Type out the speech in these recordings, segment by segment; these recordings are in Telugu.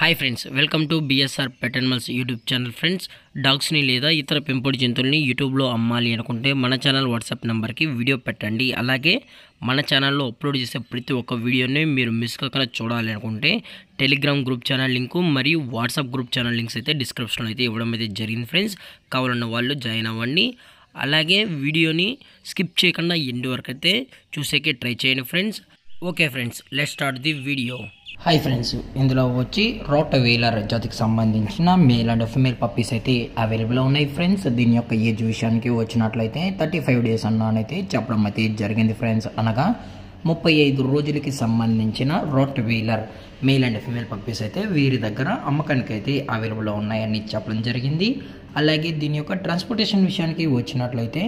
Hi friends, welcome to BSR pet animals YouTube channel. Friends, డాగ్స్ని లేదా ఇతర పెంపుడు జంతువుల్ని యూట్యూబ్లో అమ్మాలి అనుకుంటే మన ఛానల్ వాట్సాప్ నెంబర్కి వీడియో పెట్టండి. అలాగే మన ఛానల్లో అప్లోడ్ చేసే ప్రతి ఒక్క వీడియోని మీరు మిస్ కాకుండా చూడాలి అనుకుంటే టెలిగ్రామ్ గ్రూప్ ఛానల్ లింకు మరియు వాట్సాప్ గ్రూప్ ఛానల్ లింక్స్ అయితే డిస్క్రిప్షన్లో అయితే ఇవ్వడం అయితే జరిగింది ఫ్రెండ్స్. కావాలన్న వాళ్ళు జాయిన్ అవ్వండి. అలాగే వీడియోని స్కిప్ చేయకుండా ఎండ్ వరకు అయితే చూసేకే ట్రై చేయండి friends. Okay friends, let's start the video. Hi friends, ఇందులో వచ్చి రోటవీలర్ జాతికి సంబంధించిన మేల్ అండ్ ఫిమేల్ పప్పీస్ అయితే అవైలబుల్ ఉన్నాయి ఫ్రెండ్స్. దీని యొక్క ఏజ్ విషయానికి వచ్చినట్లయితే 35 డేస్ అన్నానైతే చెప్పడం అయితే జరిగింది ఫ్రెండ్స్. అనగా 35 రోజులకి సంబంధించిన రోటవీలర్ మేల్ అండ్ ఫిమేల్ పప్పీస్ అయితే వీరి దగ్గర అమ్మకానికి అయితే అవైలబుల్లో ఉన్నాయని చెప్పడం జరిగింది. అలాగే దీని యొక్క ట్రాన్స్పోర్టేషన్ విషయానికి వచ్చినట్లయితే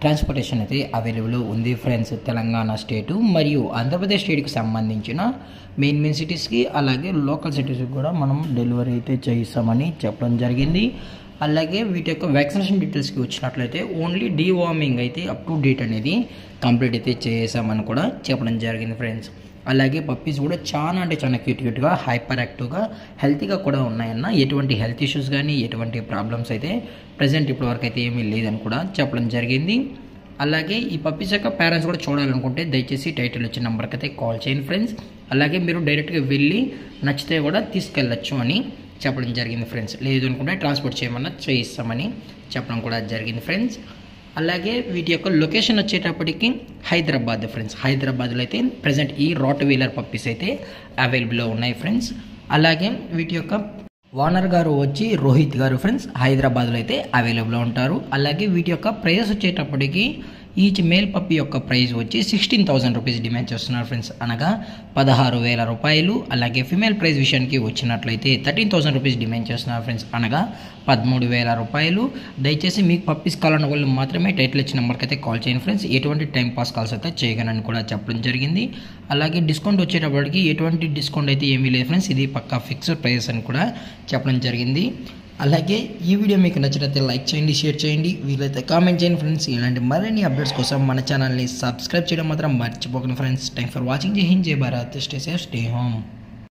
ట్రాన్స్పోర్టేషన్ అయితే అవైలబుల్ ఉంది ఫ్రెండ్స్. తెలంగాణ స్టేటు మరియు ఆంధ్రప్రదేశ్ స్టేట్కి సంబంధించిన మెయిన్ సిటీస్కి అలాగే లోకల్ సిటీస్కి కూడా మనం డెలివరీ అయితే చేయిస్తామని చెప్పడం జరిగింది. అలాగే వీటి యొక్క వ్యాక్సినేషన్ డీటెయిల్స్కి వచ్చినట్లయితే ఓన్లీ డీవార్మింగ్ అయితే అప్ టు డేట్ అనేది కంప్లీట్ అయితే చేసామని కూడా చెప్పడం జరిగింది ఫ్రెండ్స్. అలాగే పప్పీస్ కూడా చాలా అంటే చాలా క్యూట్గా హైపర్ యాక్టివ్గా హెల్తీగా కూడా ఉన్నాయన్న. ఎటువంటి హెల్త్ ఇష్యూస్ కానీ ఎటువంటి ప్రాబ్లమ్స్ అయితే ప్రజెంట్ ఇప్పటివరకు అయితే ఏమీ లేదని కూడా చెప్పడం జరిగింది. అలాగే ఈ పప్పీస్ యొక్క పేరెంట్స్ కూడా చూడాలనుకుంటే దయచేసి టైటిల్ వచ్చిన నెంబర్కి అయితే కాల్ చేయండి ఫ్రెండ్స్. అలాగే మీరు డైరెక్ట్గా వెళ్ళి నచ్చితే కూడా తీసుకెళ్ళచ్చు అని చెప్పడం జరిగింది ఫ్రెండ్స్. లేదు అనుకుంటే ట్రాన్స్పోర్ట్ చేయమన్నా చేయిస్తామని చెప్పడం కూడా జరిగింది ఫ్రెండ్స్. అలాగే వీటి యొక్క లొకేషన్ వచ్చేటప్పటికి హైదరాబాద్ ఫ్రెండ్స్. హైదరాబాద్లో అయితే ప్రజెంట్ ఈ రోటవీలర్ పప్పీస్ అయితే అవైలబుల్లో ఉన్నాయి ఫ్రెండ్స్. అలాగే వీటి యొక్క ఓనర్ గారు వచ్చి రోహిత్ గారు ఫ్రెండ్స్ హైదరాబాద్లో అయితే అవైలబుల్లో ఉంటారు. అలాగే వీటి యొక్క ప్రైస్ వచ్చేటప్పటికి ఈచ్ మేల్ పప్పీ యొక్క ప్రైస్ వచ్చి 16,000 రూపీస్ డిమాండ్ చేస్తున్నారు ఫ్రెండ్స్. అనగా 16,000 రూపాయలు. అలాగే ఫిమేల్ ప్రైస్ విషయానికి వచ్చినట్లయితే 13,000 రూపీస్ డిమాండ్ చేస్తున్నారు ఫ్రెండ్స్. అనగా 13,000 రూపాయలు. దయచేసి మీకు పప్పీస్ కావాలన్న వాళ్ళు మాత్రమే టైటిల్ ఇచ్చిన నెంబర్కి అయితే కాల్ చేయండి ఫ్రెండ్స్. ఎటువంటి టైం పాస్ కాల్స్ అయితే చేయగలని కూడా చెప్పడం జరిగింది. అలాగే డిస్కౌంట్ వచ్చేటప్పటికి ఎటువంటి డిస్కౌంట్ అయితే ఏమీ లేదు ఫ్రెండ్స్. ఇది పక్కా ఫిక్స్డ్ ప్రైస్ అని కూడా చెప్పడం జరిగింది. అలాగే ఈ వీడియో మీకు నచ్చినట్లయితే లైక్ చేయండి, షేర్ చేయండి, వీలైతే కామెంట్ చేయండి ఫ్రెండ్స్. ఇలాంటి మరిన్ని అప్డేట్స్ కోసం మన ఛానల్ని సబ్స్క్రైబ్ చేయడం మాత్రం మర్చిపోకండి ఫ్రెండ్స్. Thank for watching. జై హింద్, జై Bharat, stay safe, stay home.